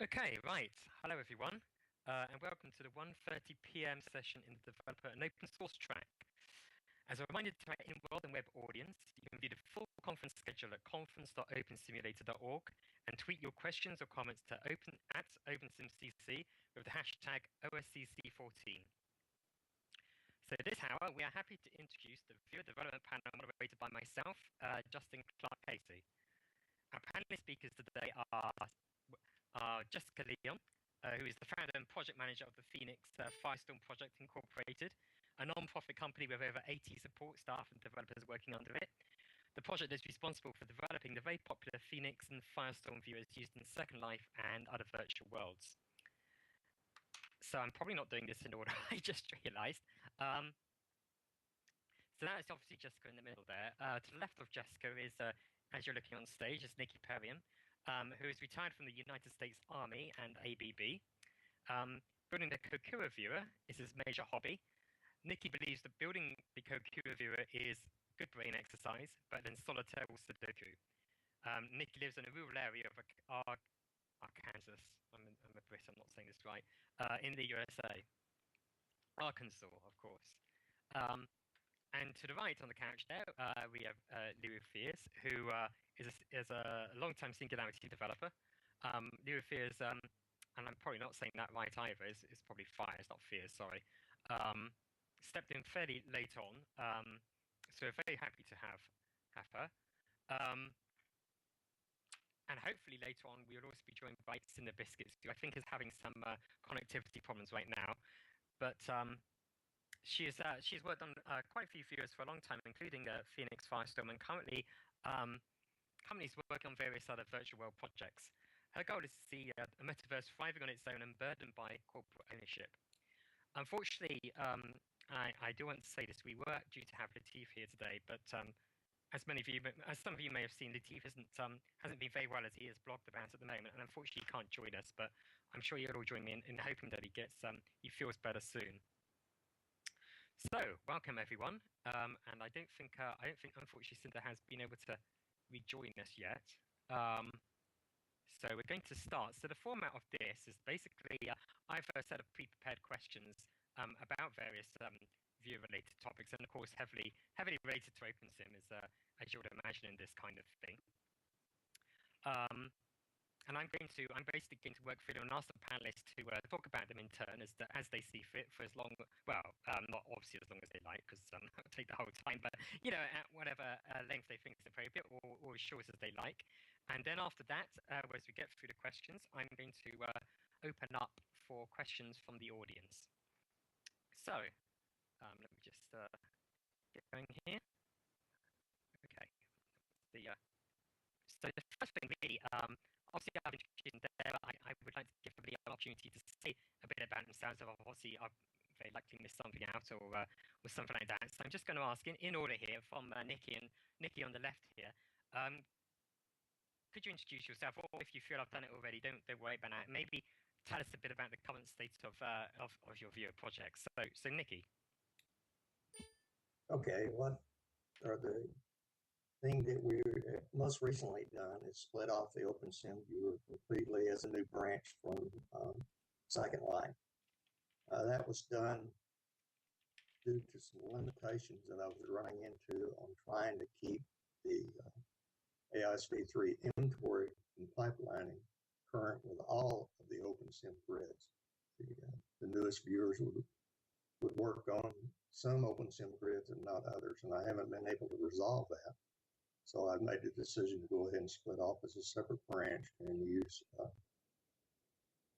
Okay, right. Hello, everyone, and welcome to the 1:30 p.m. session in the Developer and Open Source track. As a reminder to our in-world and web audience, you can view the full conference schedule at conference.opensimulator.org and tweet your questions or comments to OpenSimCC with the hashtag OSCC14. So this hour, we are happy to introduce the viewer development panel moderated by myself, Justin Clark Casey. Our panelist speakers today are Jessica Leon, who is the founder and project manager of the Phoenix Firestorm Project Incorporated, a non-profit company with over 80 support staff and developers working under it. The project is responsible for developing the very popular Phoenix and Firestorm viewers used in Second Life and other virtual worlds. So I'm probably not doing this in order, I just realized. So that is obviously Jessica in the middle there. To the left of Jessica is, as you're looking on stage, is Nikki Perriam, who is retired from the United States Army and ABB. Building the Kokura viewer is his major hobby. Nikki believes that building the Kokura viewer is good brain exercise, but then solitaire or Sudoku. Nikki lives in a rural area of Arkansas. I'm a Brit, I'm not saying this right. In the USA. Arkansas, of course. And to the right on the couch there, we have Lou Fears, who is a long-time Singularity developer. Lou Fears, and I'm probably not saying that right either, it's probably Fires, not Fears, sorry. Stepped in fairly late on, so we're very happy to have her. And hopefully later on, we'll also be joined by Cinder Biscuits, who I think is having some connectivity problems right now. But she's worked on quite a few viewers for a long time, including Phoenix Firestorm, and currently companies working on various other virtual world projects. Her goal is to see a metaverse thriving on its own and burdened by corporate ownership. Unfortunately, I do want to say this, we were due to have Latif here today, but as some of you may have seen, Latif hasn't been very well as he has blogged about at the moment, and unfortunately he can't join us, but I'm sure you'll all join me in hoping that he feels better soon. So, welcome everyone, and I don't think unfortunately Cinder has been able to rejoin us yet. So we're going to start. So the format of this is basically I have a set of pre-prepared questions about various viewer-related topics, and of course heavily related to OpenSim, as you would imagine in this kind of thing. And I'm basically going to work through them and ask the panelists to talk about them in turn as they see fit for as long, well, not obviously as long as they like, because it'll take the whole time, but at whatever length they think is appropriate, or as short as they like. And then after that, as we get through the questions, I'm going to open up for questions from the audience. So let me just get going here. Okay. So the first thing really, obviously I've introduced them there, but I would like to give everybody an opportunity to say a bit about themselves. Obviously I've very likely missed something out or something like that. So I'm just going to ask in order here from Nikki on the left here. Could you introduce yourself, or if you feel I've done it already, don't worry about that. Maybe tell us a bit about the current state of your viewer projects. So Nikki. Okay, what are the thing that we most recently done is split off the OpenSim viewer completely as a new branch from Second Life. That was done due to some limitations that I was running into on trying to keep the AISV3 inventory and pipelining current with all of the OpenSim grids. The newest viewers would work on some OpenSim grids and not others, and I haven't been able to resolve that. So I've made the decision to go ahead and split off as a separate branch and use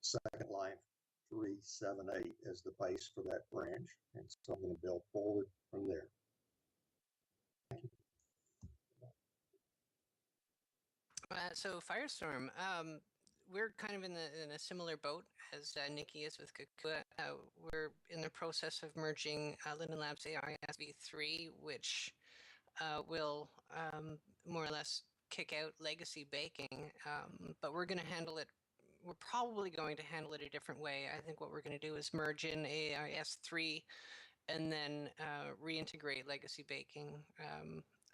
Second Life 378 as the base for that branch. And so I'm going to build forward from there. Thank you. So Firestorm, we're kind of in a similar boat as Nikki is with Kokura. We're in the process of merging Linden Labs AISV3, which will more or less kick out legacy baking, but we're going to handle it. We're probably going to handle it a different way. I think what we're going to do is merge in AIS3 and then reintegrate legacy baking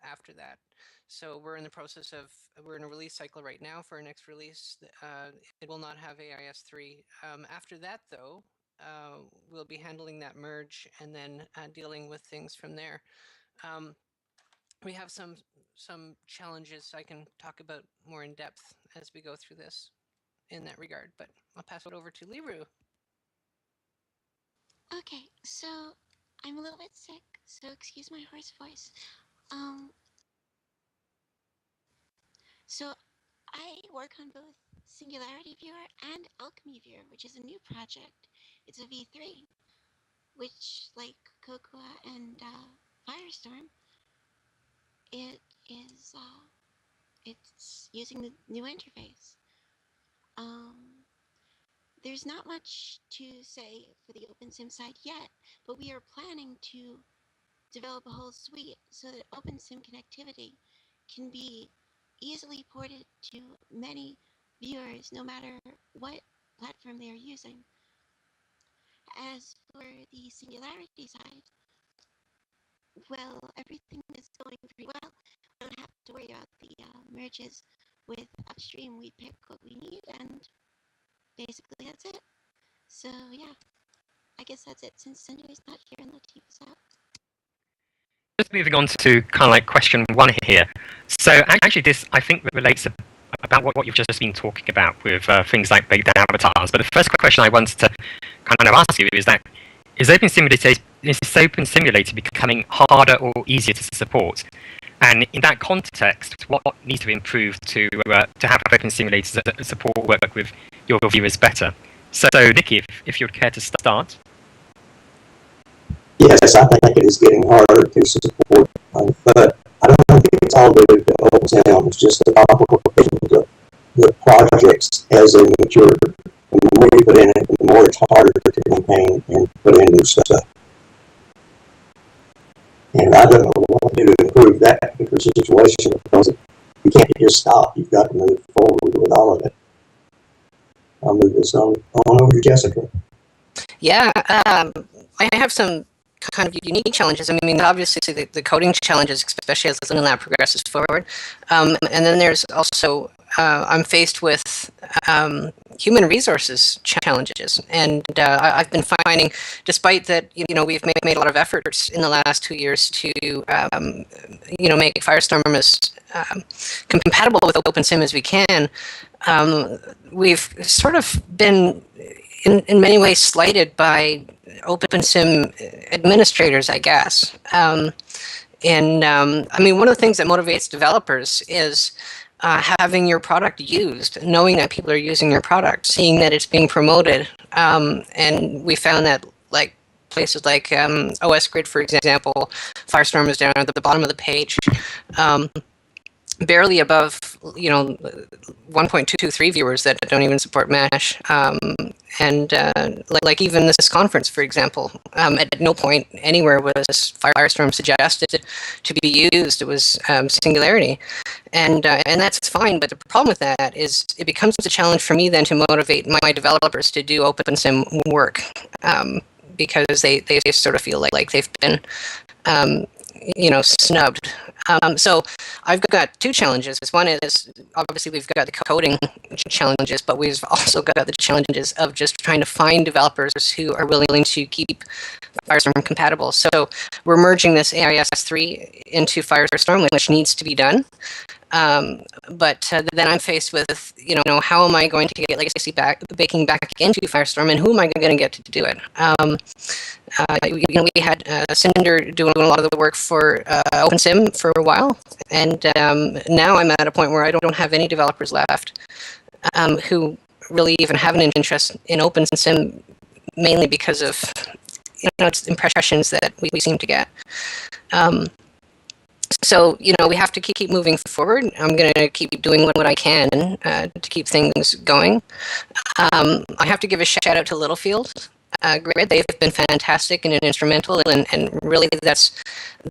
after that. So we're in the process of, we're in a release cycle right now for our next release. It will not have AIS3. After that, though, we'll be handling that merge and then dealing with things from there. We have some challenges I can talk about more in depth as we go through this in that regard, but I'll pass it over to Liru. Okay, so I'm a little bit sick, so excuse my hoarse voice. Um, so I work on both Singularity Viewer and Alchemy Viewer, which is a new project. It's a V3, which, like Cocoa and Firestorm, it's using the new interface. There's not much to say for the OpenSim side yet, but we are planning to develop a whole suite so that OpenSim connectivity can be easily ported to many viewers, no matter what platform they are using. As for the Singularity side, well, everything is going pretty well. We don't have to worry about the merges with upstream. We pick what we need, and basically that's it. So yeah, I guess that's it since Cinder's not here and Latifah's out. Just moving on to kind of like question one here. So actually this, I think, relates about what you've just been talking about with things like baked avatars. But the first question I wanted to kind of ask you is that, is Open Simulator becoming harder or easier to support? And in that context, what needs to be improved to have Open Simulators support work with your viewers better? So Nikki, if you'd care to start. Yes, I think it is getting harder to support, but I don't think it's all due to OpenSim. It's just the complication of the projects as they mature. And the more you put in it, the more it's harder to maintain and put in new stuff. And I don't know what to do to improve that particular situation, because you can't just stop. You've got to move forward with all of it. I'll move this on over to Jessica. Yeah, I have some kind of unique challenges. I mean, obviously the coding challenges, especially as the Lab progresses forward. And then there's also, I'm faced with human resources challenges. And I've been finding, despite that, we've made a lot of efforts in the last 2 years to, make Firestorm as compatible with OpenSim as we can, we've sort of been in many ways slighted by OpenSim administrators, I guess. I mean, one of the things that motivates developers is having your product used, knowing that people are using your product, seeing that it's being promoted. And we found that, like, places like OSGrid, for example, Firestorm is down at the bottom of the page. Barely above, 1.223 viewers that don't even support Mesh. Like even this conference, for example, at no point anywhere was Firestorm suggested to be used. It was Singularity. And that's fine, but the problem with that is it becomes a challenge for me then to motivate my developers to do OpenSim work, because they sort of feel like they've been snubbed. So I've got two challenges. One is, obviously, we've got the coding challenges, but we've also got the challenges of just trying to find developers who are willing to keep Firestorm compatible. So we're merging this AIS3 into Firestorm, which needs to be done. But then I'm faced with, how am I going to get legacy baking back into Firestorm, and who am I going to get to do it? We had Cinder doing a lot of the work for OpenSim for a while, and now I'm at a point where I don't have any developers left who really even have an interest in OpenSim, mainly because of it's impressions that we seem to get. So, we have to keep moving forward. I'm going to keep doing what I can to keep things going. I have to give a shout out to Littlefield Grid. They've been fantastic and instrumental, and really that's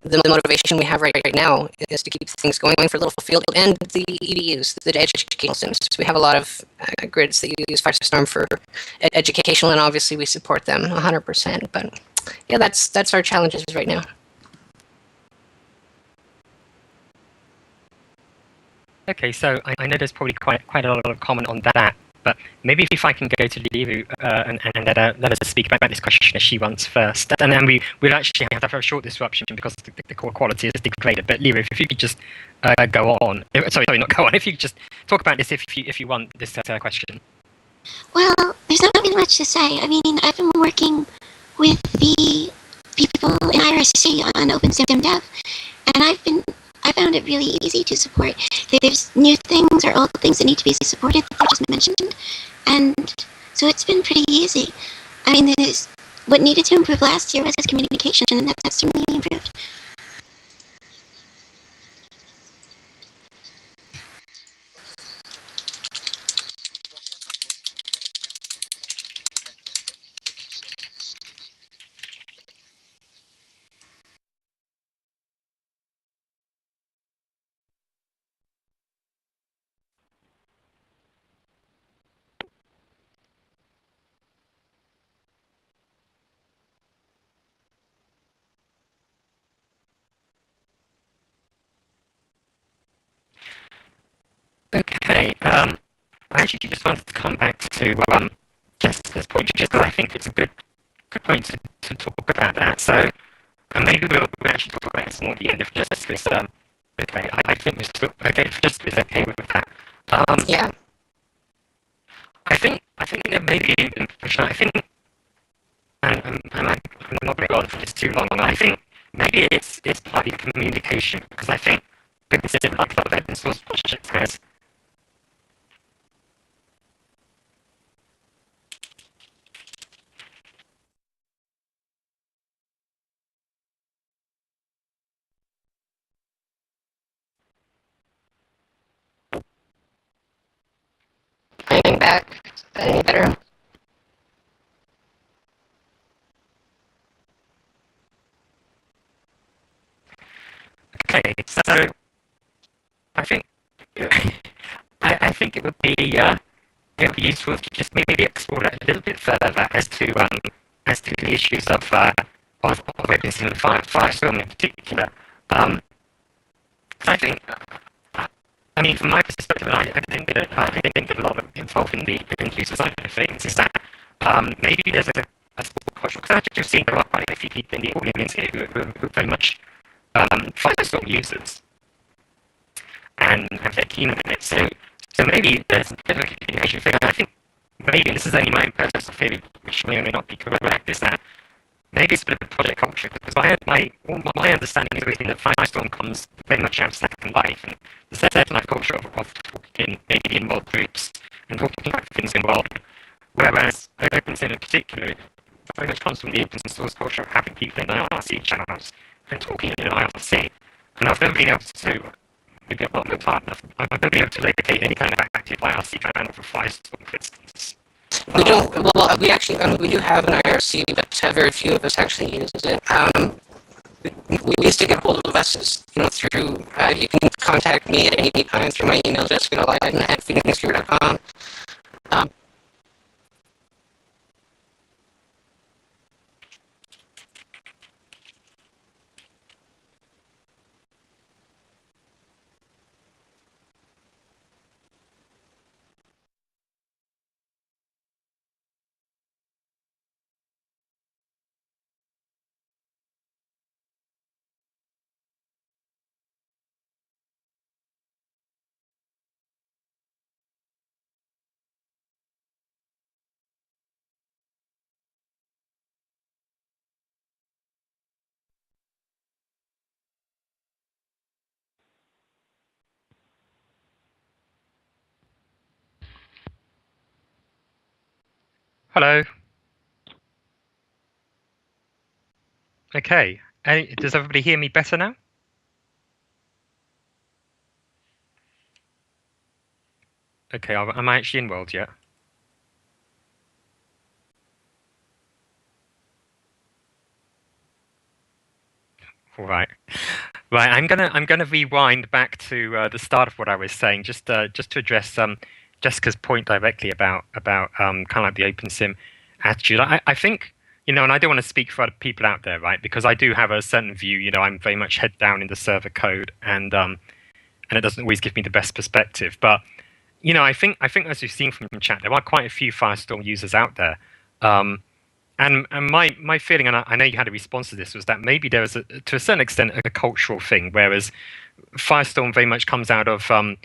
the motivation we have right now, is to keep things going for Littlefield and the EDUs, the educational sims. We have a lot of grids that use Firestorm for educational, and obviously we support them 100%. But yeah, that's our challenges right now. Okay, so I know there's probably quite a lot of comment on that, but maybe if I can go to Liru and let us speak about this question as she wants first, and then we'll actually have to have a short disruption because the core quality is degraded. But Liru, if you could just go on, sorry, not go on. If you could just talk about this, if you want this question. Well, there's not really much to say. I mean, I've been working with the people in IRC on OpenSim Dev, and I found it really easy to support. There's new things or old things that need to be supported that I just mentioned, and so it's been pretty easy. I mean, what needed to improve last year was communication, and that's certainly improved. Okay, I actually just wanted to come back to Jessica's point, just because I think it's a good point to talk about that. So maybe we'll actually talk about this more at the end if Jessica's okay. I think this okay if Jessica's okay with that. Yeah. I think there may be an impression. I think, and I'm not going to go on for this too long. I think maybe it's partly communication because I think because it's like a lot of open source projects has. Coming back. Is that any better? Okay, so I think I think it would be useful to just maybe explore that a little bit further as to the issues of OpenSim and Firestorm in particular. I think, I mean, from my perspective, I think that I didn't get a lot involved in the user side of things. Is that maybe there's a small culture because I just seen there are quite a few people in the audience here who are very much Firestorm users and they're keen on it. So maybe there's a bit of a communication thing. I think maybe this is only my own personal feeling, which may or may not be correct, is that maybe it's a bit of a project culture because my understanding is everything that Firestorm comes very much out of Second Life and the Second Life culture of talking maybe in involved groups and talking about things involved, whereas OpenSim in particular very much comes from the open source culture of having people in IRC channels and talking in an IRC. And I've never been able to maybe I'm not the partner. I'm not going to be able to locate any kind of active IRC channel for Firestorm, for instance. We don't. Well, we actually we do have an IRC, but very few of us actually uses it. We used to get hold of us, through. You can contact me at any time through my email, jessica.lyden@phoenixsphere.com. Hello. Okay. Does everybody hear me better now? Okay, am I actually in World yet? All right. Right, I'm gonna rewind back to the start of what I was saying, just to address Jessica's point directly about kind of like the OpenSim attitude. I think and I don't want to speak for other people out there, right? Because I do have a certain view. I'm very much head down in the server code, and and it doesn't always give me the best perspective. But I think as you've seen from chat, there are quite a few Firestorm users out there. And my feeling, and I know you had a response to this, was that maybe there was, to a certain extent, a cultural thing, whereas Firestorm very much comes out of for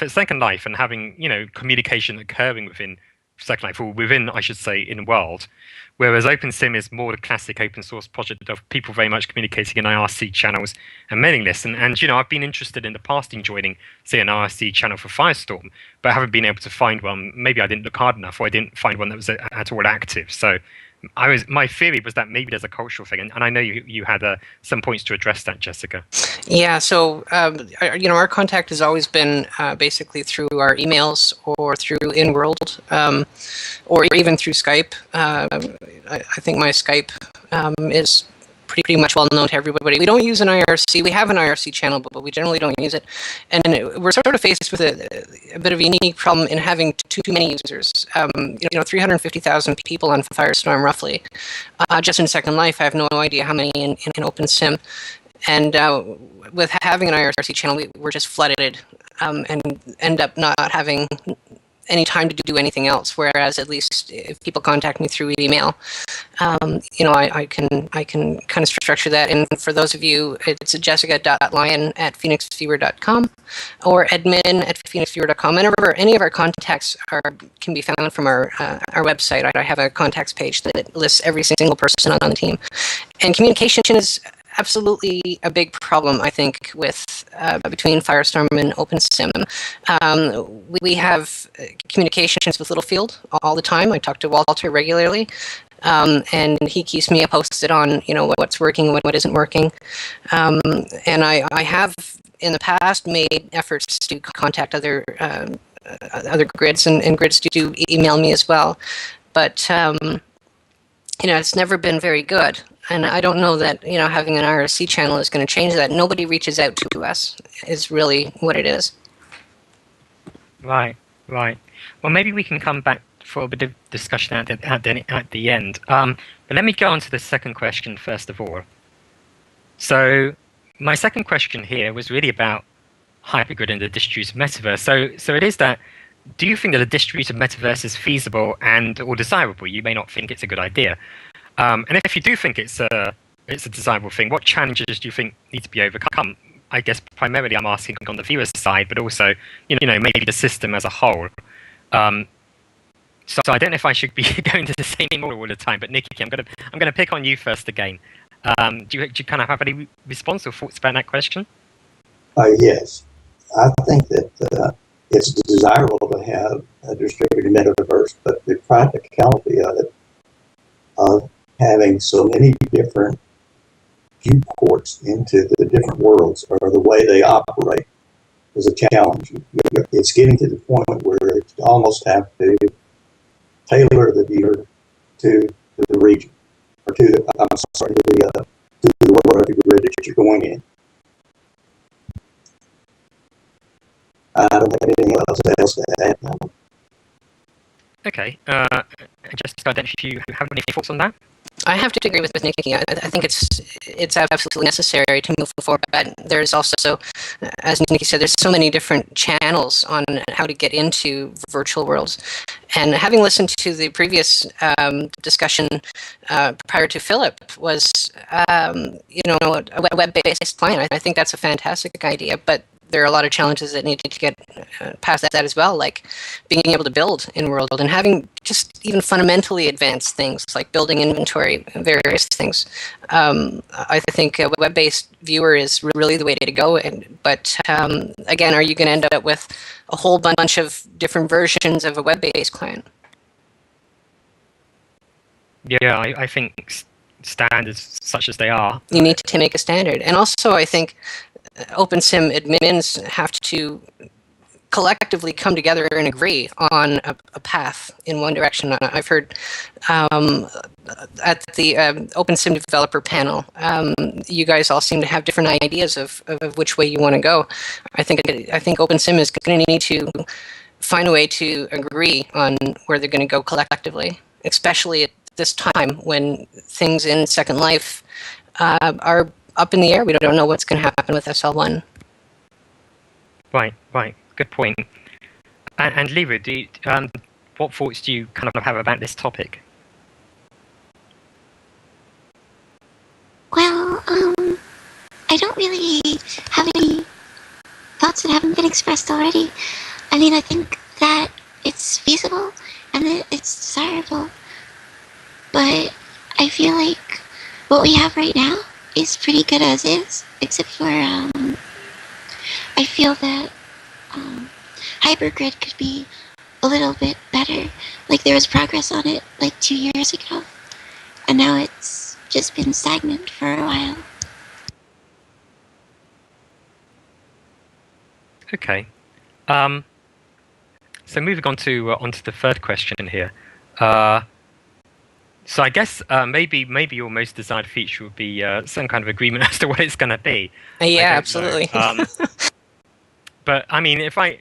Second Life and having communication occurring within Second Life, or within, I should say, in world, whereas OpenSim is more the classic open source project of people very much communicating in IRC channels and mailing lists. And I've been interested in the past in joining, say, an IRC channel for Firestorm, but I haven't been able to find one. Maybe I didn't look hard enough, or I didn't find one that was at all active. So my theory was that maybe there's a cultural thing, and I know you had some points to address that, Jessica. Yeah, so our contact has always been basically through our emails or through InWorld, or even through Skype. I think my Skype is pretty much well known to everybody. We don't use an IRC. We have an IRC channel, but we generally don't use it. And we're sort of faced with a bit of a unique problem in having too many users. 350,000 people on Firestorm roughly. Just in Second Life, I have no idea how many in OpenSim. And with having an IRC channel, we're just flooded and end up not having any time to do anything else. Whereas at least if people contact me through email, I can kind of structure that. And for those of you, it's jessica.lyon@phoenixviewer.com or admin@phoenixviewer.com. And any of our contacts can be found from our website. I have a contacts page that lists every single person on the team. And communication is absolutely a big problem, I think, with between Firestorm and OpenSim. We have communications with Littlefield all the time. I talk to Walter regularly, and he keeps me posted on what's working and what isn't working. And I have in the past made efforts to contact other grids, and grids do email me as well, but it's never been very good. And I don't know that having an IRC channel is going to change that. Nobody reaches out to us is really what it is. Right. Well, maybe we can come back for a bit of discussion at the end. But let me go on to the second question first of all. So my second question here was really about hypergrid and the distributed metaverse. So it is that, do you think that a distributed metaverse is feasible or desirable? You may not think it's a good idea. And if you do think it's a desirable thing, what challenges do you think need to be overcome? I guess primarily I'm asking on the viewer's side, but also maybe the system as a whole. So I don't know if I should be going to the same thing all the time, but Nikki, I'm gonna pick on you first again. Do you kind of have any response or thoughts about that question? Yes, I think that it's desirable to have a distributed metaverse, but the practicality of it, having so many different viewports into the different worlds or the way they operate is a challenge. It's getting to the point where you almost have to tailor the viewer to the region, or to the world or the grid that you're going in. I don't have anything else to add. Okay. Jessica, I don't know if you have any thoughts on that? I have to agree with Nikki. I think it's absolutely necessary to move forward. But there's also, as Nikki said, there's so many different channels on how to get into virtual worlds. And having listened to the previous discussion prior to Philip was, a web-based client. I think that's a fantastic idea, but there are a lot of challenges that need to get past that as well, like being able to build in world and having just even fundamentally advanced things like building inventory, various things. I think a web-based viewer is really the way to go. But again, are you going to end up with a whole bunch of different versions of a web-based client? Yeah, I think standards such as they are. You need to make a standard. And also, I think OpenSim admins have to collectively come together and agree on a path in one direction. I've heard at the OpenSim developer panel, you guys all seem to have different ideas of which way you want to go. I think OpenSim is going to need to find a way to agree on where they're going to go collectively, especially at this time when things in Second Life are up in the air. We don't know what's going to happen with SL1. Right. Good point. And Leroy, what thoughts do you kind of have about this topic? Well, I don't really have any thoughts that haven't been expressed already. I mean, I think that it's feasible and that it's desirable, but I feel like what we have right now is pretty good as is, except for I feel that hypergrid could be a little bit better. Like there was progress on it like 2 years ago, and now it's just been stagnant for a while. Okay. So moving on to onto the third question here. So I guess maybe your most desired feature would be some kind of agreement as to what it's going to be. Yeah, absolutely. But I mean, if I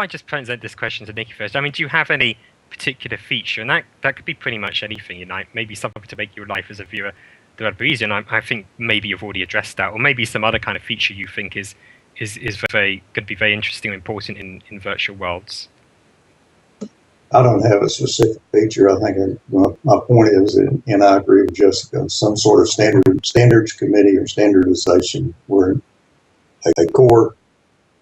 just present this question to Nikki first, I mean, do you have any particular feature, and that could be pretty much anything, maybe something to make your life as a viewer developer easier. And I think maybe you've already addressed that, or maybe some other kind of feature you think is going to be very interesting or important in virtual worlds. I don't have a specific feature. I think my point is, and I agree with Jessica, some sort of standards committee or standardization where a core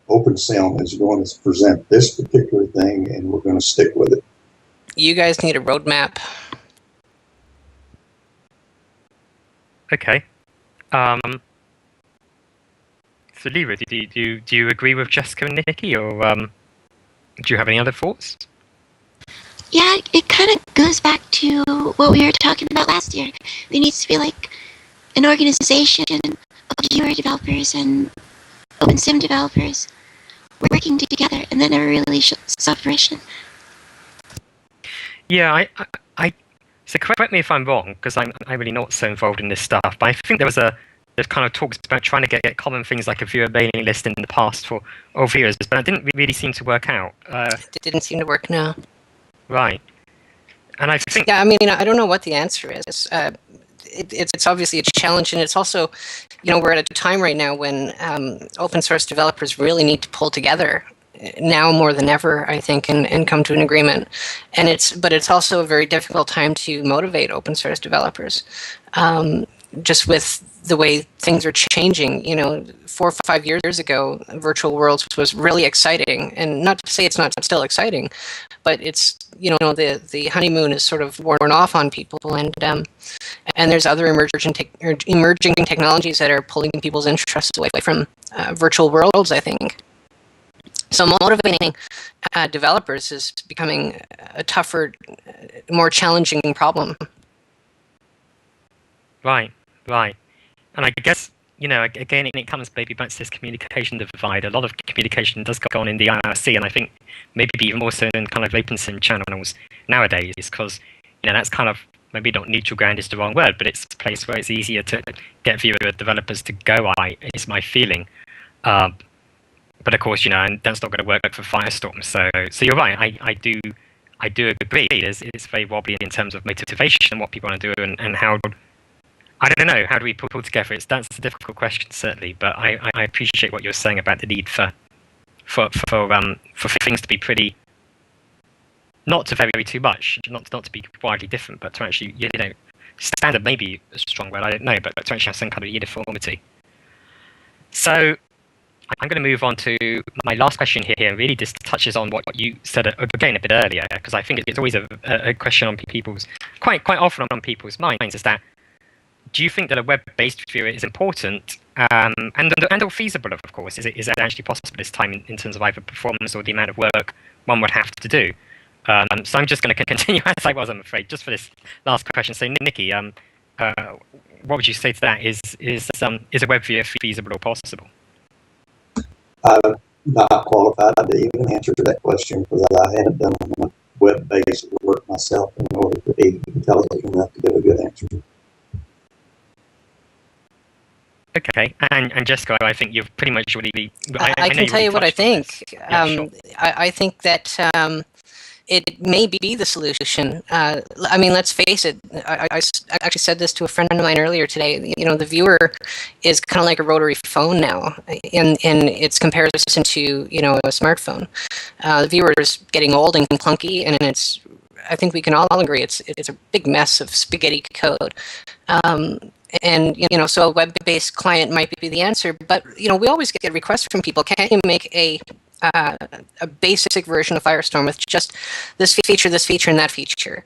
OpenSim is going to present this particular thing and we're going to stick with it. You guys need a roadmap. Okay. So Leroy, do you agree with Jessica and Nikki, or do you have any other thoughts? Yeah, it kind of goes back to what we were talking about last year. There needs to be like an organization of viewer developers and OpenSim developers working together, and that never really saw fruition. Yeah, so correct me if I'm wrong, because I'm really not so involved in this stuff, but I think there's kind of talks about trying to get common things like a viewer mailing list in the past for over years, but it didn't really seem to work out. It didn't seem to work, no. Right. And I think... Yeah, I mean, I don't know what the answer is. It's obviously a challenge, and it's also, we're at a time right now when open source developers really need to pull together now more than ever, I think, and come to an agreement. But it's also a very difficult time to motivate open source developers, just with the way things are changing. 4 or 5 years ago, virtual worlds was really exciting, and not to say it's not still exciting, but it's the honeymoon is sort of worn off on people, and there's other emerging technologies that are pulling people's interest away from virtual worlds, I think. So motivating developers is becoming a tougher, more challenging problem. Right. And I guess, again, it comes maybe back to this communication divide. A lot of communication does go on in the IRC, and I think maybe even more so than kind of OpenSim channels nowadays, because, that's kind of, maybe not neutral ground is the wrong word, but it's a place where it's easier to get viewer developers to go, is my feeling. But of course, and that's not going to work for Firestorm. So you're right. I do agree. It's very wobbly in terms of motivation and what people want to do and how. I don't know. How do we pull together? That's a difficult question, certainly. But I appreciate what you're saying about the need for things to be pretty, not to vary too much, not to be widely different, but to actually standard, maybe a strong word, I don't know, but to actually have some kind of uniformity. So I'm going to move on to my last question here, and really just touches on what you said again a bit earlier, because I think it's always a question on people's, quite often on people's minds, is that, do you think that a web-based viewer is important and or feasible, of course? Is it actually possible this time in terms of either performance or the amount of work one would have to do? So I'm just going to continue as I was, I'm afraid, just for this last question. So Nikki, what would you say to that? Is a web viewer feasible or possible? I'm not qualified to even answer that question because I haven't done enough web-based work myself in order to be intelligent enough to give a good answer. Okay, and Jessica, I think you've pretty much already. I can tell you what I think. Yeah, sure. I think that it may be the solution. I mean, let's face it. I actually said this to a friend of mine earlier today. You know, the viewer is kind of like a rotary phone now in its comparison to, you know, a smartphone. The viewer is getting old and clunky, and it's, I think we can all agree, it's a big mess of spaghetti code. And, you know, so a web-based client might be the answer, but, you know, we always get requests from people. Can't you make a basic version of Firestorm with just this feature, and that feature?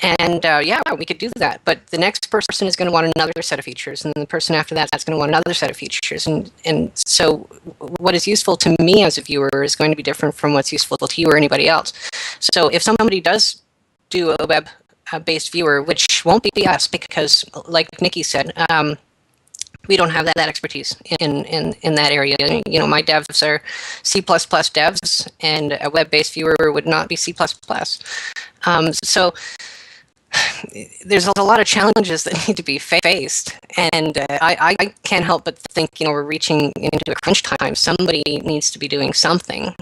And yeah, we could do that. But the next person is going to want another set of features, and the person after that's going to want another set of features. And so what is useful to me as a viewer is going to be different from what's useful to you or anybody else. So if somebody does do a web-based viewer, which won't be us, because like Nikki said, we don't have that expertise in that area. You know, my devs are C++ devs, and a web-based viewer would not be C++. So there's a lot of challenges that need to be faced, and I can't help but think, you know, we're reaching into a crunch time. Somebody needs to be doing something.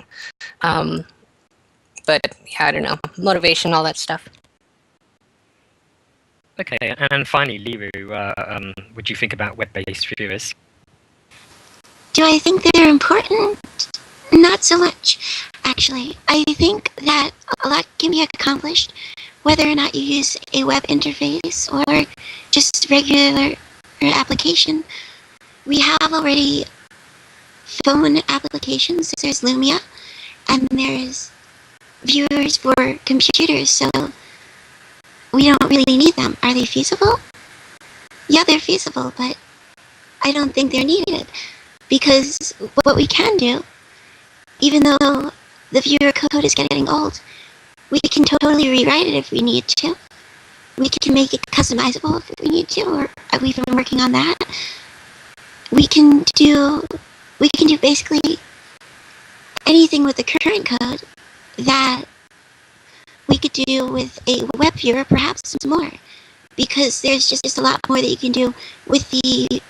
But yeah, I don't know, motivation, all that stuff. Okay, and finally, Liru, what do you think about web-based viewers? Do I think they're important? Not so much, actually. I think that a lot can be accomplished whether or not you use a web interface or just regular application. We have already phone applications. There's Lumia, and there's viewers for computers, so we don't really need them. Are they feasible? Yeah, they're feasible, but I don't think they're needed, because what we can do, even though the viewer code is getting old, we can totally rewrite it if we need to. We can make it customizable if we need to, or we've been working on that. We can do basically anything with the current code that we could do with a web viewer, perhaps more, because there's just a lot more that you can do with the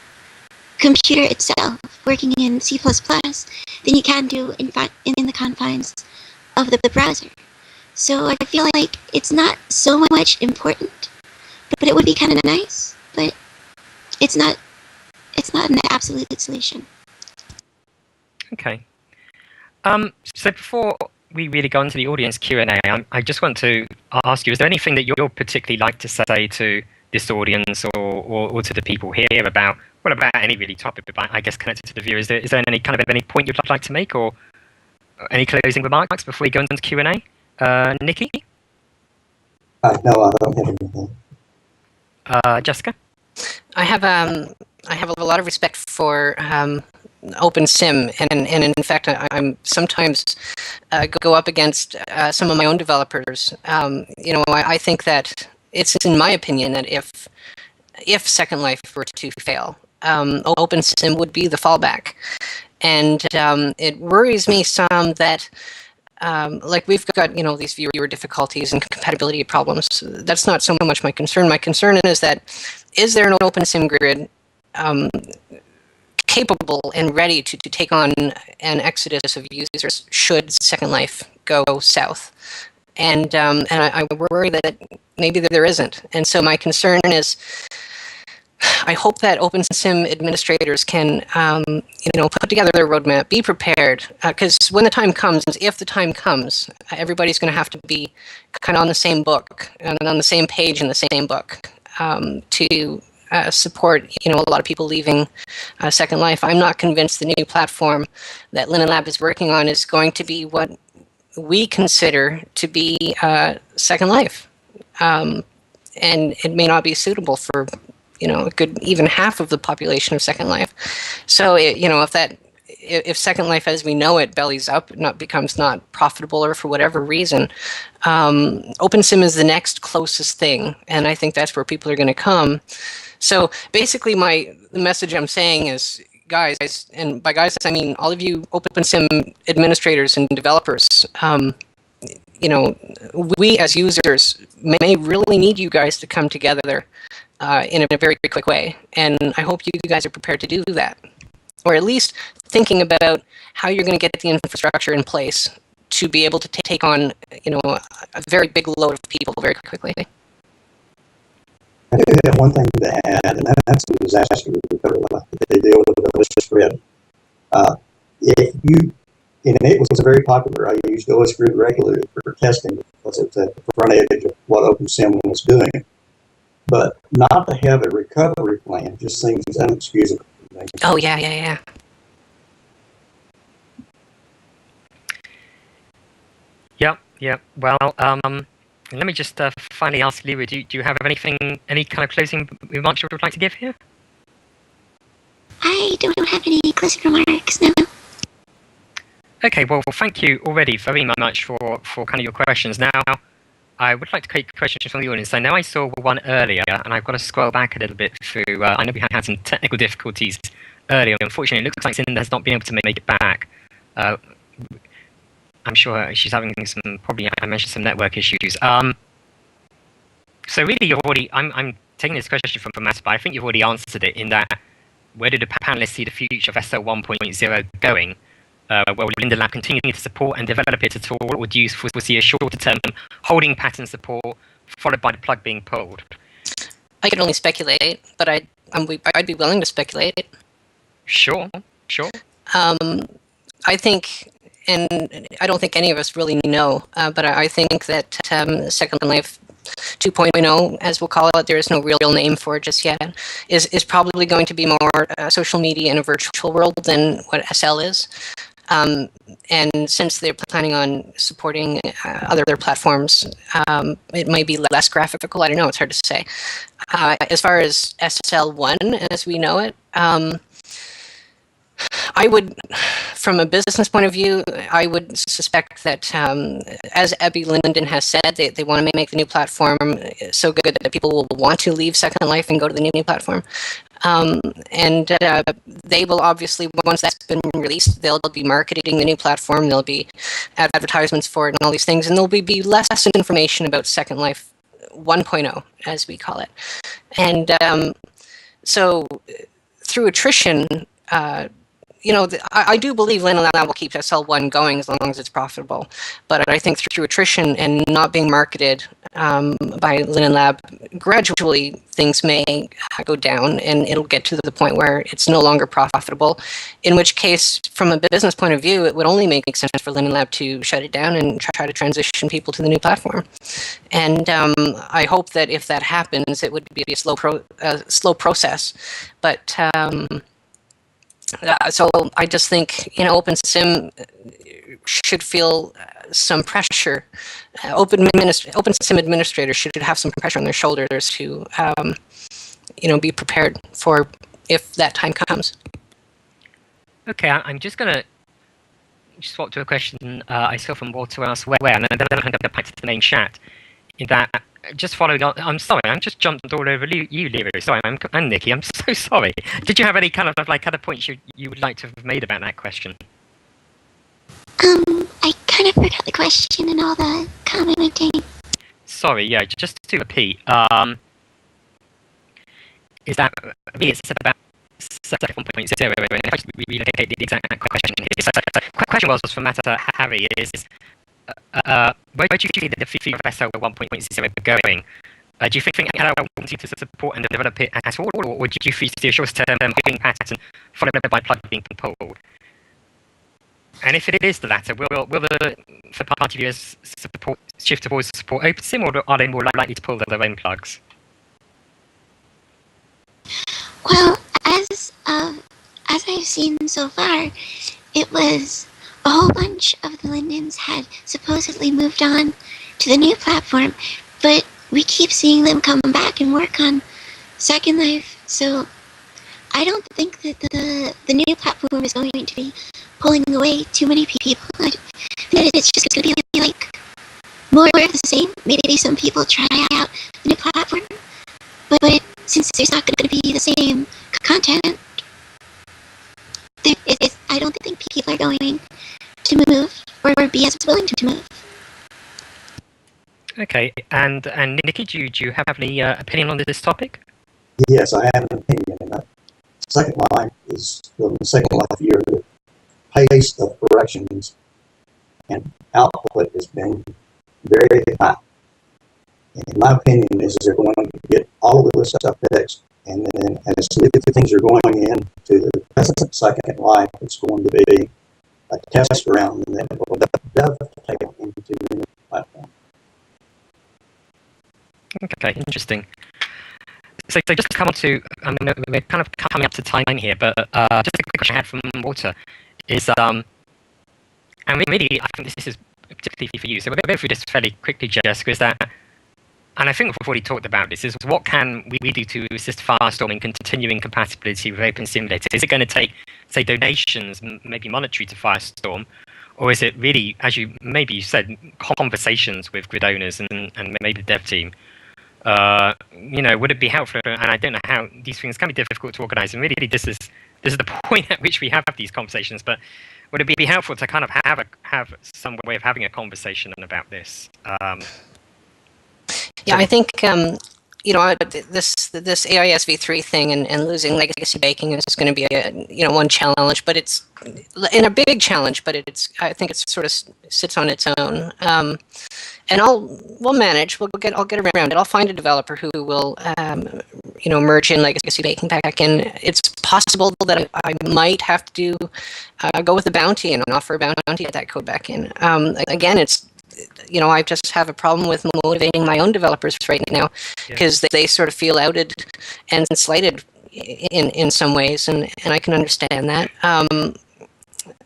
computer itself, working in C++, than you can do in the confines of the browser. So I feel like it's not so much important, but it would be kind of nice, but it's not an absolute solution. Okay. So before we really go into the audience Q&A, I just want to ask you, is there anything that you'd particularly like to say to this audience or to the people here about any really topic, but I guess connected to the viewer? Is there any point you'd like to make, or any closing remarks before we go into Q&A? Nikki? No, I don't have anything. Jessica? I have a lot of respect for OpenSim, and in fact, I'm sometimes go up against some of my own developers. You know, I think that it's in my opinion that if Second Life were to fail, OpenSim would be the fallback, and it worries me some that. Like we've got, you know, these viewer difficulties and compatibility problems. That's not so much my concern. My concern is that, is there an OpenSim grid capable and ready to take on an exodus of users should Second Life go south? And I worry that maybe there isn't. And so my concern is, I hope that OpenSim administrators can, you know, put together their roadmap, be prepared, because when the time comes, if the time comes, everybody's going to have to be kind of on the same book and on the same page in the same book to support, you know, a lot of people leaving Second Life. I'm not convinced the new platform that Linden Lab is working on is going to be what we consider to be Second Life, and it may not be suitable for, you know, a good even half of the population of Second Life. So, you know, if Second Life as we know it bellies up, becomes not profitable, or for whatever reason, OpenSim is the next closest thing, and I think that's where people are going to come. So basically, the message I'm saying is, guys, and by guys I mean all of you OpenSim administrators and developers, you know, we as users may really need you guys to come together in a very quick way, and I hope you guys are prepared to do that, or at least thinking about how you're going to get the infrastructure in place to be able to take on, a very big load of people very quickly. I do have one thing to add, and that's the disaster recovery that they deal with the malicious grid. And it was very popular. I used OS Grid regularly for testing because it's at the front edge of what OpenSim was doing. But not to have a recovery plan just seems inexcusable. Oh, yeah. Yep. Well, let me just finally ask Lewa, do you have any kind of closing remarks you would like to give here? I don't have any closing remarks, no. Okay, well, thank you already very much for kind of your questions. Now, I would like to take questions from the audience. I know I saw one earlier, and I've got to scroll back a little bit through. I know we had some technical difficulties earlier. Unfortunately, it looks like Cinda has not been able to make it back. I'm sure she's having probably I mentioned some network issues. So really, you've already, I'm taking this question from Matt, but I think you've already answered it in that, where do the panelists see the future of SL 1.0 going? Will Linden Lab continue to support and develop it at all, or do you foresee a shorter-term holding pattern support followed by the plug being pulled? I can only speculate, but I'd be willing to speculate. Sure. I think, and I don't think any of us really know, but I think that Second Life 2.0, as we'll call it, there is no real name for it just yet, is probably going to be more social media in a virtual world than what SL is. And since they're planning on supporting other platforms, it might be less graphical. I don't know. It's hard to say. As far as SL1, as we know it, I would, from a business point of view, I would suspect that, as Abby Linden has said, they want to make the new platform so good that people will want to leave Second Life and go to the new platform. And they will obviously, once that's been released, they'll be marketing the new platform. There'll be advertisements for it and all these things, and there'll be less information about Second Life 1.0, as we call it. And so through attrition, I do believe Linden Lab will keep SL1 going as long as it's profitable. But I think through attrition and not being marketed by Linden Lab, gradually things may go down and it'll get to the point where it's no longer profitable, in which case, from a business point of view, it would only make sense for Linden Lab to shut it down and try to transition people to the new platform. And I hope that if that happens, it would be a slow process. But so I just think, OpenSim should feel some pressure. OpenSim administrators should have some pressure on their shoulders to, be prepared for if that time comes. Okay, I'm just going to swap to a question I saw from Walter elsewhere, and then I'm going to go back to the main chat. In that, just following on, I'm sorry, I'm just jumped all over you, Lewa. Sorry, and Nikki, I'm so sorry. Did you have any kind of other points you would like to have made about that question? I kind of forgot the question and all the commenting. Sorry, yeah, just to repeat, is that really it's about 1.0, and if I just relocate the exact question, the question was from Matt Harry, is where do you see the future of SL 1.0 going? Do you think LL will continue to support and develop it at all, or do you see a short-term holding pattern followed by plug being pulled? And if it is the latter, will the third-party viewers shift towards support OpenSim, or are they more likely to pull their own plugs? Well, as I've seen so far, it was a whole bunch of the Lindens had supposedly moved on to the new platform, but we keep seeing them come back and work on Second Life, so I don't think that the new platform is going to be pulling away too many people. I think it's just going to be like more of the same. Maybe some people try out the new platform, but since there's not going to be the same content, I don't think people are going to move or be as willing to move. Okay, and Nikki, do you have any opinion on this topic? Yes, I have an opinion. Second Life is the Second Life year. The pace of corrections and output has been very high. In my opinion, is they're going to get all of this stuff fixed, and then as new things are going into the present second life, it's going to be a test ground, and then it will dovetail into the new platform. Okay, interesting. So just to come on to, we're kind of coming up to time here, but just a quick question I had from Walter is, and really, I think this is particularly for you, so we'll go through this fairly quickly, Jessica, is that, and I think we've already talked about this, is what can we do to assist Firestorm in continuing compatibility with Open Simulator? Is it going to take, say, donations, maybe monetary, to Firestorm, or is it really, as you said, conversations with grid owners and maybe the dev team? Would it be helpful? And I don't know how these things can be difficult to organize. And really, this is the point at which we have these conversations. But would it be helpful to kind of have some way of having a conversation about this? Yeah, I think this AIS v3 thing and losing legacy baking is going to be one challenge, but it's in a big challenge. But I think it sort of sits on its own. And we'll manage. I'll get around it. I'll find a developer who will, merge in legacy baking back in. It's possible that I might have to go with a bounty and offer a bounty at that code back in. Again, it's, I just have a problem with motivating my own developers right now because they sort of feel outed and slighted in some ways, and I can understand that.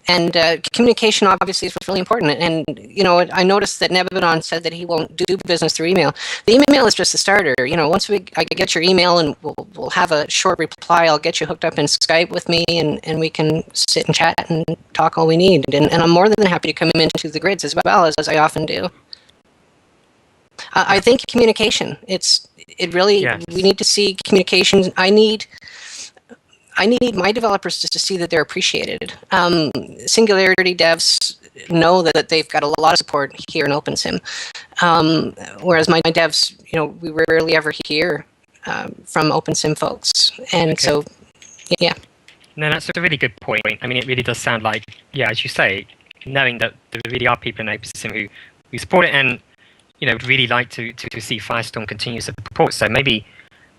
And communication obviously is really important. And, I noticed that Nebadon said that he won't do business through email. The email is just a starter. Once I get your email and we'll have a short reply, I'll get you hooked up in Skype with me and we can sit and chat and talk all we need. And I'm more than happy to come into the grids as well, as I often do. I think communication, we need to see communication. I need my developers just to see that they're appreciated. Singularity devs know that they've got a lot of support here in OpenSim, whereas my devs, we rarely ever hear from OpenSim folks. And so, yeah. No, that's a really good point. I mean, it really does sound like, as you say, knowing that there really are people in OpenSim who support it and, would really like to see Firestorm continue to support. So maybe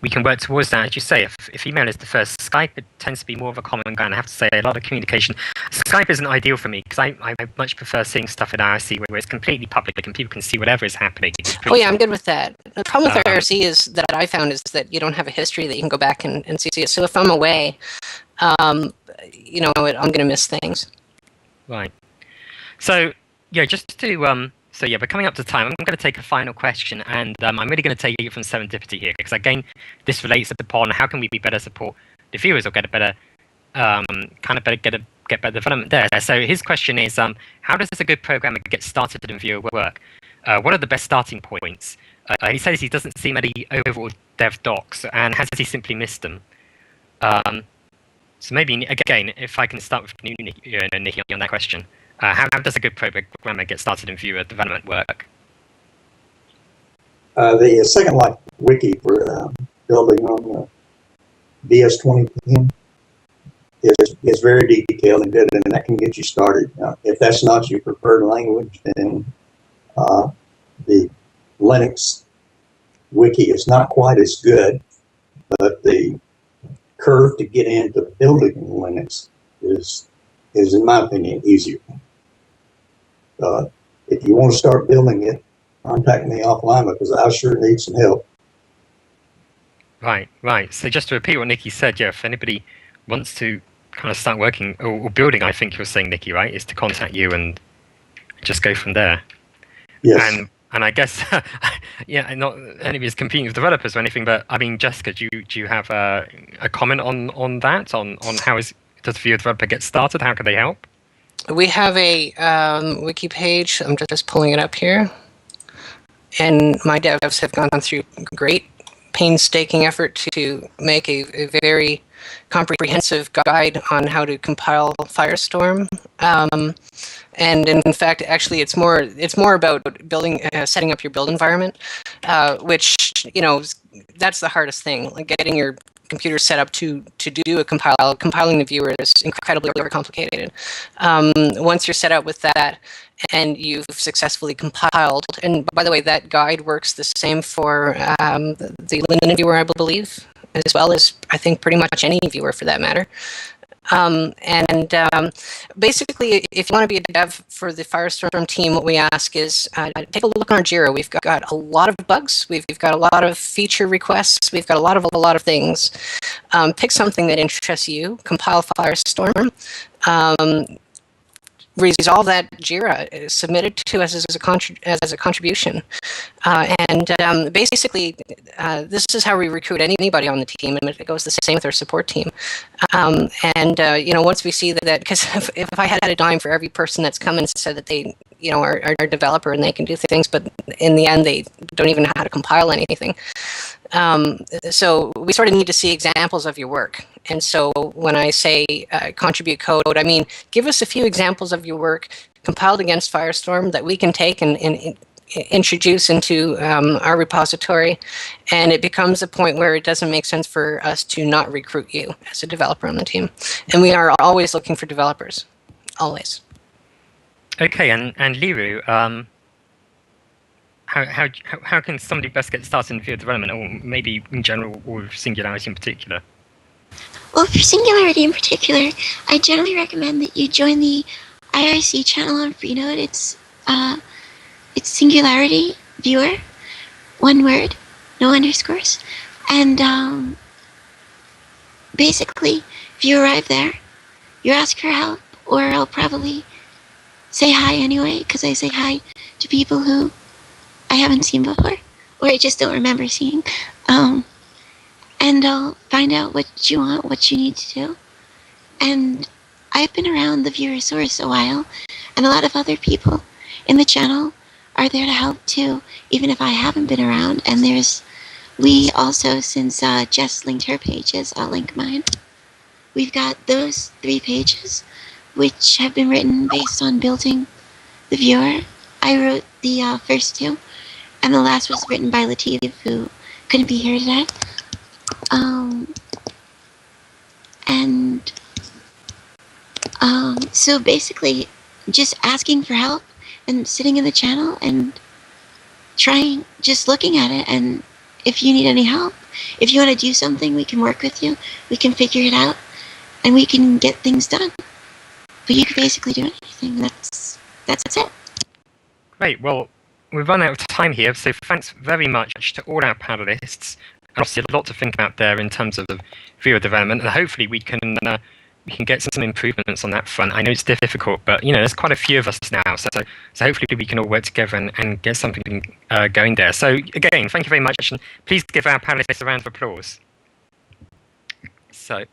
we can work towards that. As you say, if email is the first, Skype, it tends to be more of a common ground. I have to say, a lot of communication. Skype isn't ideal for me because I much prefer seeing stuff in IRC where it's completely public and people can see whatever is happening. Oh yeah, I'm good with that. The problem with IRC is that I found is that you don't have a history that you can go back and see it. So if I'm away, I'm going to miss things. Right. So just to we're coming up to time. I'm going to take a final question, and I'm really going to take it from Serendipity here, because again, this relates upon how can we be better support the viewers or get a better, get better development there. So his question is, how does a good programmer get started in viewer work? What are the best starting points? He says he doesn't see many overall dev docs, and has he simply missed them? So maybe again, if I can start with Nikki on that question. How does a good programmer get started in viewer development work? The Second Life wiki for building on the BS20 is very detailed and good, and that can get you started. If that's not your preferred language, then the Linux wiki is not quite as good, but the curve to get into building Linux is in my opinion, easier. If you want to start building it, contact me offline because I sure need some help. Right. So just to repeat what Nikki said, if anybody wants to kind of start working or building, I think you're saying, Nikki, right, is to contact you and just go from there. Yes. And I guess, not anybody's competing with developers or anything, but I mean, Jessica, do you have a comment on that, on how does a viewer developer get started? How can they help? We have a wiki page. I'm just pulling it up here. And my devs have gone through great painstaking effort to make a very comprehensive guide on how to compile Firestorm. And in fact, actually, it's more about building, setting up your build environment, which, that's the hardest thing, like getting your computer's set up to do a compile. Compiling the viewer is incredibly overcomplicated. Once you're set up with that and you've successfully compiled, and by the way, that guide works the same for the Linden viewer, I believe, as well as I think pretty much any viewer for that matter. Basically, if you want to be a dev for the Firestorm team, what we ask is take a look on our Jira. We've got a lot of bugs. We've got a lot of feature requests. We've got a lot of things. Pick something that interests you. Compile Firestorm. Resolve that Jira, submit it to us as a contribution, basically, this is how we recruit anybody on the team, and it goes the same with our support team. Once we see that, because if I had a dime for every person that's come and said that they, are a developer and they can do things, but in the end they don't even know how to compile anything. So we sort of need to see examples of your work. And so when I say contribute code, I mean, give us a few examples of your work compiled against Firestorm that we can take and introduce into our repository. And it becomes a point where it doesn't make sense for us to not recruit you as a developer on the team. And we are always looking for developers, always. Okay, and Liru, how can somebody best get started in viewer development, or maybe in general, or Singularity in particular? Well, for Singularity in particular, I generally recommend that you join the IRC channel on Freenode. It's Singularity Viewer, one word, no underscores. And basically, if you arrive there, you ask for help, or I'll probably say hi anyway, because I say hi to people who I haven't seen before, or I just don't remember seeing. And I'll find out what you want, what you need to do. And I've been around the viewer source a while, and a lot of other people in the channel are there to help too, even if I haven't been around. And we also, since Jess linked her pages, I'll link mine. We've got those 3 pages, which have been written based on building the viewer. I wrote the first 2, and the last was written by Latif, who couldn't be here today. So basically, just asking for help and sitting in the channel and just looking at it. And if you need any help, if you want to do something, we can work with you. We can figure it out, and we can get things done. But you can basically do anything. That's it. Great. Well, we've run out of time here, so thanks very much to all our panelists. And obviously, a lot to think about there in terms of the viewer development, and hopefully we can get some improvements on that front. I know it's difficult, but there's quite a few of us now, so hopefully we can all work together and get something going there. So again, thank you very much, and please give our panelists a round of applause. So.